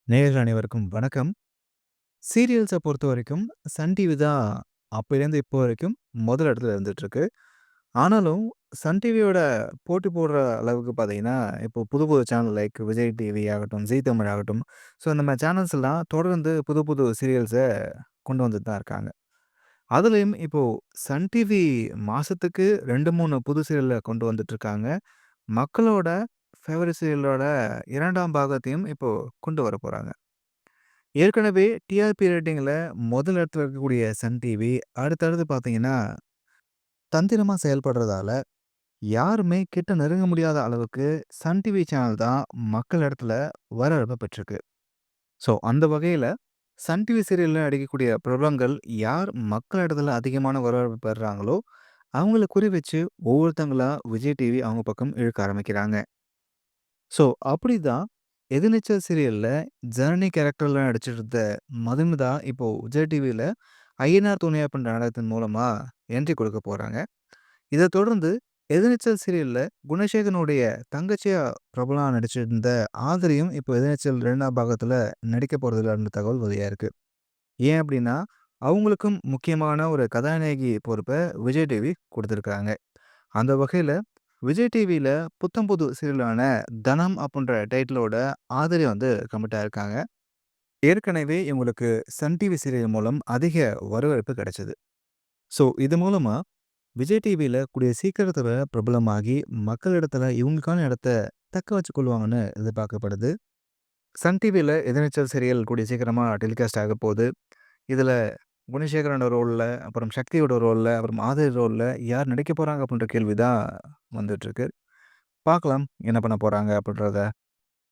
நேயர்கள் அனைவருக்கும் வணக்கம். சீரியல்ஸ பொறுத்தவரைக்கும் சன் டிவி தான் அப்பயிலேருந்து இப்போ வரைக்கும் முதல் இடத்துல இருந்துட்டுருக்கு. ஆனாலும் சன் டிவியோட போட்டி போடுற அளவுக்கு பார்த்தீங்கன்னா, இப்போ புது புது சேனல் லைக் விஜய் டிவி ஆகட்டும், ஜீ தமிழ் ஆகட்டும், ஸோ இந்த மாரி சேனல்ஸ் எல்லாம் தொடர்ந்து புது புது சீரியல்ஸ கொண்டு வந்துட்டு தான் இருக்காங்க. அதுலயும் இப்போ சன் டிவி மாசத்துக்கு 2, 3 புது சீரியல கொண்டு வந்துட்டுருக்காங்க. மக்களோட ஃபேவரைட் சீரியலோட 2ஆம் பாகத்தையும் இப்போ கொண்டு வரப்போறாங்க. ஏற்கனவே டிஆர்பி ரேட்டிங்ல முதல் இடத்துல இருக்கக்கூடிய சன் டிவி, அடுத்தடுத்து பார்த்தீங்கன்னா, தந்திரமா செயல்படுறதால, யாருமே கிட்ட நெருங்க முடியாத அளவுக்கு சன் டிவி சேனல் தான் மக்கள் இடத்துல வரவேற்ப பெற்றிருக்கு. ஸோ, அந்த வகையில சன் டிவி சீரியல்ல நடிக்கக்கூடிய பிரபலங்கள் யார் மக்கள் இடத்துல அதிகமான வரவேற்பு பெறுறாங்களோ, அவங்கள குறி வச்சு ஒவ்வொருத்தங்களா விஜய் டிவி அவங்க பக்கம் இழுக்க ஆரம்பிக்கிறாங்க. ஸோ, அப்படிதான் எதிர்நீச்சல் சீரியல்ல ஜனனி கேரக்டர்ல நடிச்சிட்டு இருந்த மதுமிதா இப்போ விஜய் டிவில ஐயனார் துணை அப்படின்ற நாடகத்தின் மூலமா என்ட்ரி கொடுக்க போறாங்க. இத தொடர்ந்து எதிர்நீச்சல் சீரியல்ல குணசேகரனுடைய தங்கச்சியா பிரபலமா நடிச்சிருந்த ஆதிரியும் இப்போ எதிர்நீச்சல் 2ஆம் பாகத்துல நடிக்க போறதில்லன்ற தகவல் வெளியாயிருக்கு. ஏன் அப்படின்னா, அவங்களுக்கும் முக்கியமான ஒரு கதாநாயகி பொறுப்ப விஜய் டிவி குடுத்திருக்காங்க. அந்த வகையில விஜய் டிவில புத்தம் புது சீரியலான தனம் அப்டின்ற டைட்டிலோட ஆதிரி வந்து கமிட் ஆயிருக்காங்க. ஏற்கனவே இவங்களுக்கு சன் டிவி சீரியல் மூலம் அதிக வரவேற்பு கிடைச்சது. ஸோ இது மூலமா விஜய் டிவில கூடிய சீக்கிரத்துல பிரபலமாகி மக்களிடத்துல இவங்களுக்கான இடத்த தக்க வச்சுக் கொள்வாங்கன்னு எதிர்பார்க்கப்படுது. சன் டிவில எதிர்நீச்சல் சீரியல் கூடிய சீக்கிரமா டெலிகாஸ்ட் ஆகப்போது. இதுல குணசேகரனோட ரோல்ல, அப்புறம் சக்தியோட ரோல்ல, அப்புறம் ஆதிரி ரோல்ல யார் நடிக்க போறாங்க அப்டின்ற கேள்வி தான் வந்துட்டுருக்கு. பார்க்கலாம் என்ன பண்ண போறாங்க அப்படின்றத.